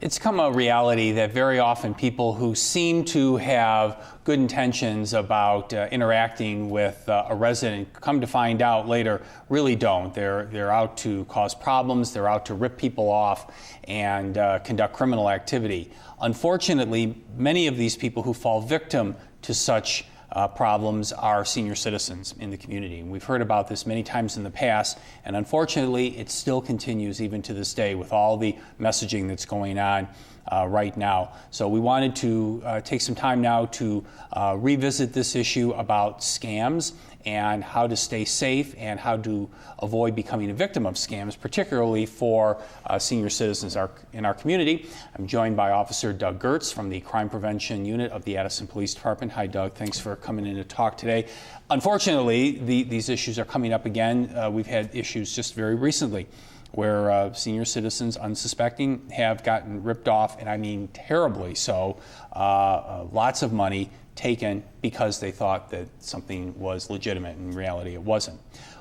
It's come a reality that very often people who seem to have good intentions about interacting with a resident come to find out later really don't. They're out to cause problems, they're out to rip people off and conduct criminal activity. Unfortunately, many of these people who fall victim to such problems are senior citizens in the community. And we've heard about this many times in the past, and unfortunately it still continues even to this day with all the messaging that's going on right now. So we wanted to take some time now to revisit this issue about scams and how to stay safe and how to avoid becoming a victim of scams, particularly for senior citizens in our community. I'm joined by Officer Doug Gertz from the Crime Prevention Unit of the Addison Police Department. Hi, Doug. Thanks for coming in to talk today. Unfortunately, these issues are coming up again. We've had issues just very recently where senior citizens, unsuspecting, have gotten ripped off, and I mean terribly so. Lots of money taken because they thought that something was legitimate. In reality, it wasn't.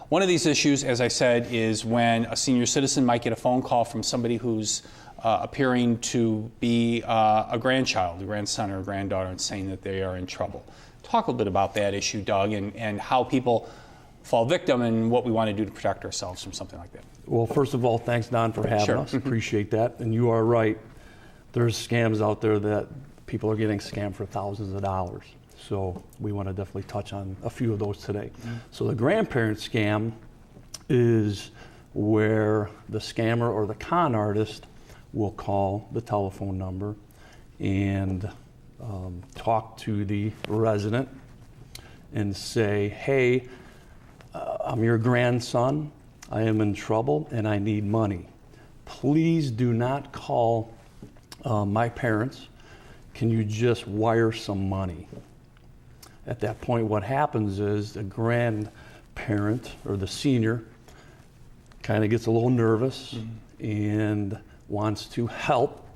One of these issues, as I said, is when a senior citizen might get a phone call from somebody who's appearing to be a grandchild, a grandson or a granddaughter, and saying that they are in trouble. Talk a little bit about that issue, Doug, and how people fall victim and what we want to do to protect ourselves from something like that. Well, first of all, thanks, Don, for having us. Appreciate that. And you are right. There's scams out there that people are getting scammed for thousands of dollars. So we want to definitely touch on a few of those today. So the grandparent scam is where the scammer or the con artist will call the telephone number and talk to the resident and say, hey, I'm your grandson, I am in trouble and I need money. Please do not call my parents. Can you just wire some money? At that point, what happens is the grandparent or the senior kind of gets a little nervous and wants to help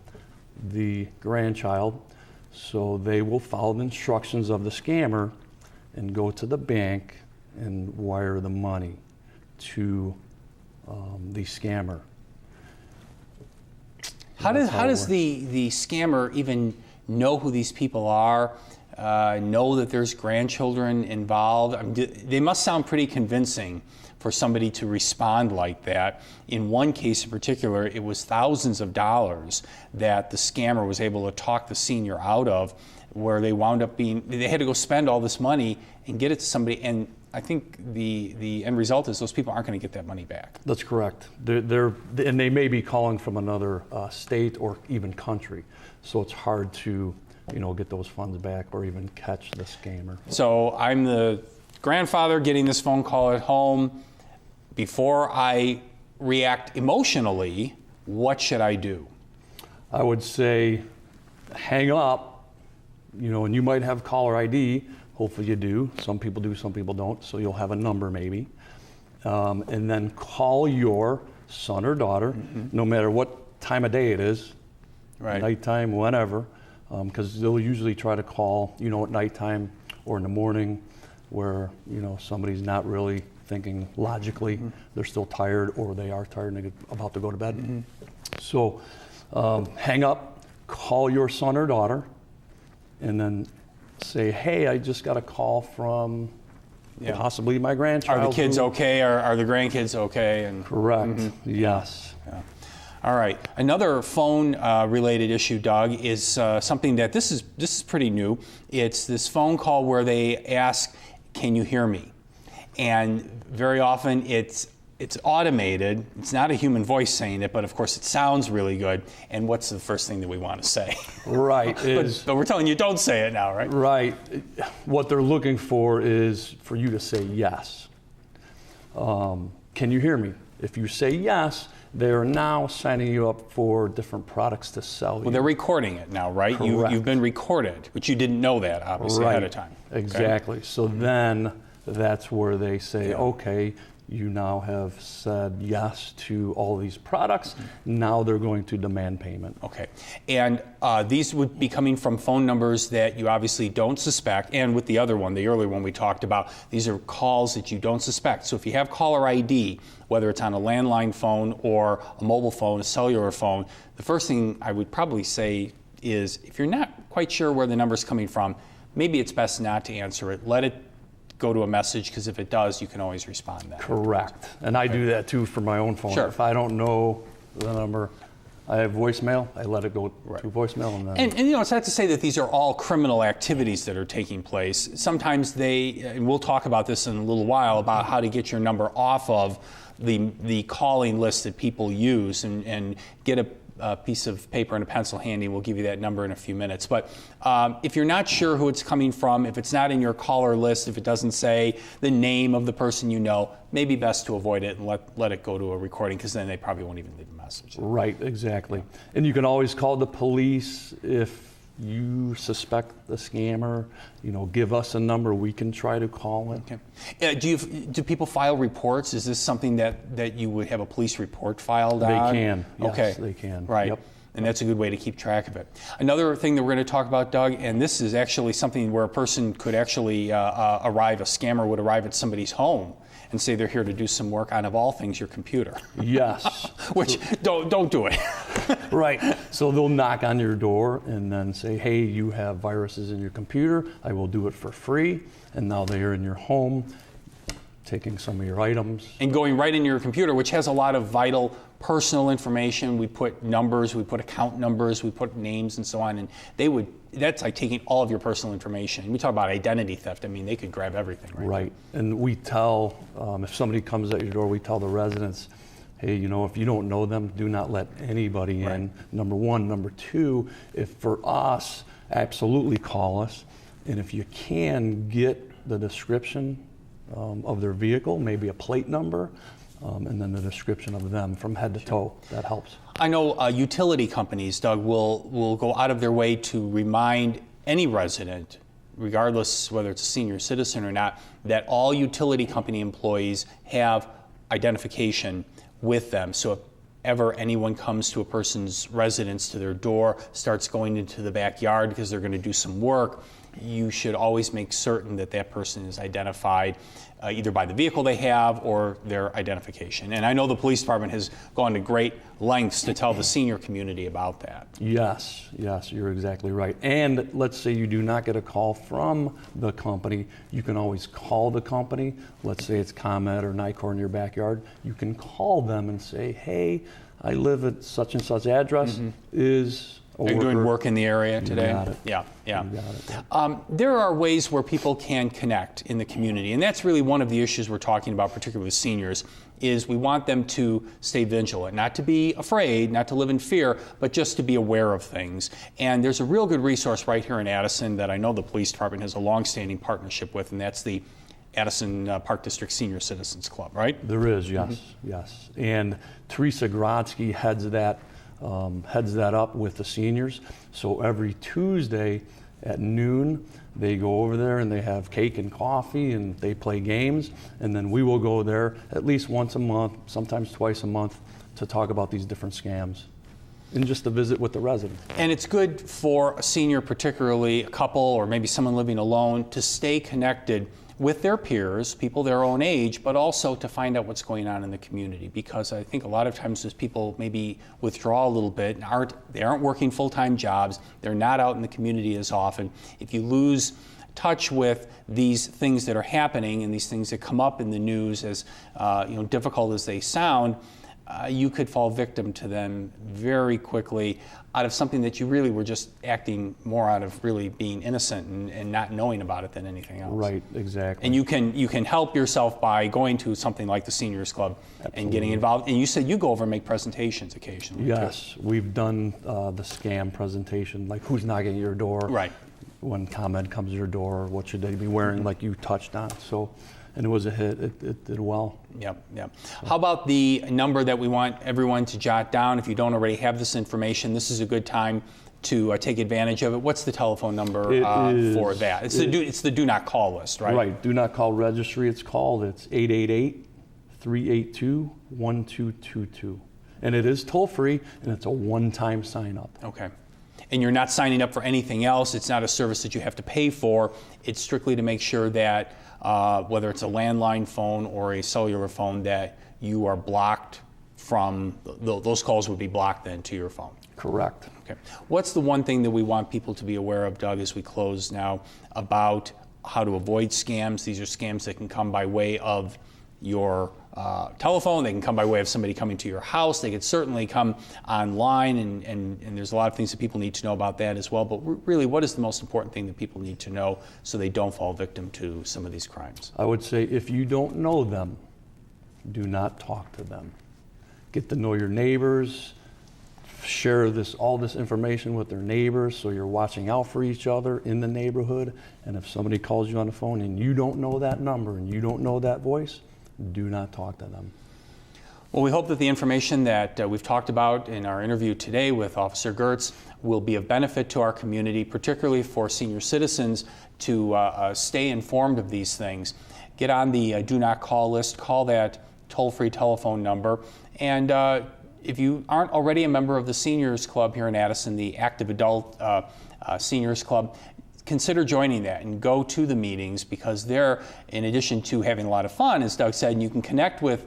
the grandchild. So they will follow the instructions of the scammer and go to the bank and wire the money to the scammer. How does the scammer even know who these people are, know that there's grandchildren involved? I mean, they must sound pretty convincing for somebody to respond like that. In one case in particular, it was thousands of dollars that the scammer was able to talk the senior out of, where they wound up they had to go spend all this money and get it to somebody, and I think the end result is those people aren't going to get that money back. That's correct. And they may be calling from another state or even country, so it's hard to get those funds back or even catch the scammer. So I'm the grandfather getting this phone call at home. Before I react emotionally, what should I do? I would say hang up, and you might have caller ID. Hopefully you do. Some people do, some people don't. So you'll have a number maybe. And then call your son or daughter, no matter what time of day it is, right, nighttime, whenever, because they'll usually try to call, at nighttime or in the morning where, somebody's not really thinking logically. They're still tired, or they are tired and they're about to go to bed. So hang up, call your son or daughter, and then say, hey, I just got a call from possibly my grandchild. Are the kids okay? Are the grandkids okay? And correct. Yes. Yeah. All right. Another phone-related issue, Doug, is something that this is pretty new. It's this phone call where they ask, "Can you hear me?" And very often it's automated. It's not a human voice saying it, but of course it sounds really good. And what's the first thing that we want to say? Right. But we're telling you don't say it now, right? Right. What they're looking for is for you to say yes. Can you hear me? If you say yes, they're now signing you up for different products to sell you. Well, they're recording it now, right? You've been recorded, but you didn't know that, obviously, ahead of time. Exactly. Okay? So then that's where they say, okay, you now have said yes to all these products. Now they're going to demand payment. Okay. And these would be coming from phone numbers that you obviously don't suspect. And with the other one, the earlier one we talked about, these are calls that you don't suspect. So if you have caller ID, whether it's on a landline phone or a mobile phone, a cellular phone, the first thing I would probably say is if you're not quite sure where the number's coming from, maybe it's best not to answer it. Let it go to a message, because if it does, you can always respond then. Correct. And I do that too for my own phone. Sure. If I don't know the number, I have voicemail, I let it go to voicemail. And then and you know, it's not to say that these are all criminal activities that are taking place. Sometimes and we'll talk about this in a little while, about how to get your number off of the calling list that people use, and get a piece of paper and a pencil handy. We'll give you that number in a few minutes. But if you're not sure who it's coming from, if it's not in your caller list, if it doesn't say the name of the person you know, maybe best to avoid it and let it go to a recording, because then they probably won't even leave a message. Right, exactly. And you can always call the police if you suspect the scammer. Give us a number, we can try to call it. Okay. Do people file reports? Is this something that you would have a police report filed on? They can. Yes, okay. They can. Right. Yep. And that's a good way to keep track of it. Another thing that we're going to talk about, Doug, and this is actually something where a person could actually a scammer would arrive at somebody's home and say they're here to do some work on, of all things, your computer. Yes. Which, don't do it. Right. So they'll knock on your door and then say, hey, you have viruses in your computer. I will do it for free. And now they are in your home, taking some of your items. And going right in your computer, which has a lot of vital personal information. We put numbers, we put account numbers, we put names and so on. And that's like taking all of your personal information. We talk about identity theft. I mean, they could grab everything, right? Right. And we tell, if somebody comes at your door, we tell the residents, hey, if you don't know them, do not let anybody in. Number one. Number two, if for us, absolutely call us. And if you can get the description of their vehicle, maybe a plate number, and then the description of them from head to toe, that helps. I know utility companies, Doug, will go out of their way to remind any resident, regardless whether it's a senior citizen or not, that all utility company employees have identification with them. So if ever anyone comes to a person's residence, to their door, starts going into the backyard because they're going to do some work, you should always make certain that that person is identified either by the vehicle they have or their identification. And I know the police department has gone to great lengths to tell the senior community about that. Yes, you're exactly right. And let's say you do not get a call from the company, you can always call the company. Let's say it's ComEd or NICOR in your backyard. You can call them and say, hey, I live at such and such address. Are you doing work in the area today? You got it. Yeah. You got it. There are ways where people can connect in the community, and that's really one of the issues we're talking about, particularly with seniors, is we want them to stay vigilant, not to be afraid, not to live in fear, but just to be aware of things. And there's a real good resource right here in Addison that I know the police department has a long-standing partnership with, and that's the Addison Park District Senior Citizens Club, right? There is, yes. And Teresa Grodsky heads that up with the seniors. So every Tuesday at noon, they go over there and they have cake and coffee and they play games. And then we will go there at least once a month, sometimes twice a month, to talk about these different scams and just to visit with the residents. And it's good for a senior, particularly a couple or maybe someone living alone, to stay connected with their peers, people their own age, but also to find out what's going on in the community. Because I think a lot of times as people maybe withdraw a little bit, they aren't working full-time jobs, they're not out in the community as often. If you lose touch with these things that are happening and these things that come up in the news, as difficult as they sound, you could fall victim to them very quickly out of something that you really were just acting more out of really being innocent and not knowing about it than anything else. Right, exactly. And you can help yourself by going to something like the Seniors Club. Absolutely. And getting involved. And you said you go over and make presentations occasionally. Yes, we've done the scam presentation, like who's knocking at your door. Right. When ComEd comes to your door, what should they be wearing, like you touched on. And it was a hit. It did well. Yep. How about the number that we want everyone to jot down? If you don't already have this information, this is a good time to take advantage of it. What's the telephone number for that? It's the do not call list, right? Right. Do not call registry. It's 888 382-1222. And it is toll-free, and it's a one-time sign-up. Okay. And you're not signing up for anything else. It's not a service that you have to pay for. It's strictly to make sure that whether it's a landline phone or a cellular phone, that you are blocked from, those calls would be blocked then to your phone. Correct. Okay. What's the one thing that we want people to be aware of, Doug, as we close now, about how to avoid scams? These are scams that can come by way of your telephone. They can come by way of somebody coming to your house. They could certainly come online, and there's a lot of things that people need to know about that as well. But really, what is the most important thing that people need to know so they don't fall victim to some of these crimes? I would say if you don't know them, do not talk to them. Get to know your neighbors. Share all this information with their neighbors so you're watching out for each other in the neighborhood. And if somebody calls you on the phone and you don't know that number and you don't know that voice, do not talk to them. Well, we hope that the information that we've talked about in our interview today with Officer Gertz will be of benefit to our community, particularly for senior citizens to stay informed of these things. Get on the Do Not Call list, call that toll-free telephone number, and if you aren't already a member of the Seniors Club here in Addison, the Active Adult Seniors Club, consider joining that and go to the meetings, because there, in addition to having a lot of fun, as Doug said, and you can connect with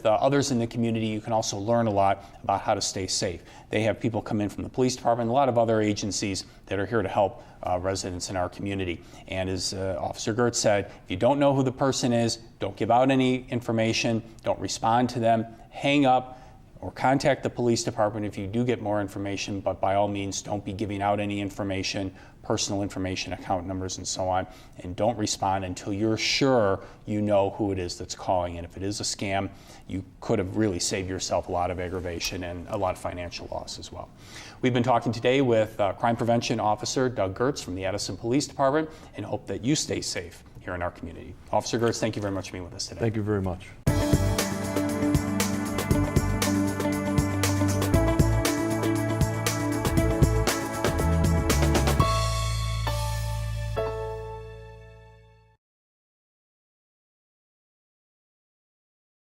others in the community, you can also learn a lot about how to stay safe. They have people come in from the police department, a lot of other agencies that are here to help residents in our community. And as Officer Gertz said, if you don't know who the person is, don't give out any information, don't respond to them, hang up, or contact the police department if you do get more information, but by all means don't be giving out any information, personal information, account numbers, and so on, and don't respond until you're sure you know who it is that's calling. And if it is a scam, you could have really saved yourself a lot of aggravation and a lot of financial loss as well. We've been talking today with Crime Prevention Officer Doug Gertz from the Addison Police Department, and hope that you stay safe here in our community. Officer Gertz, thank you very much for being with us today. Thank you very much.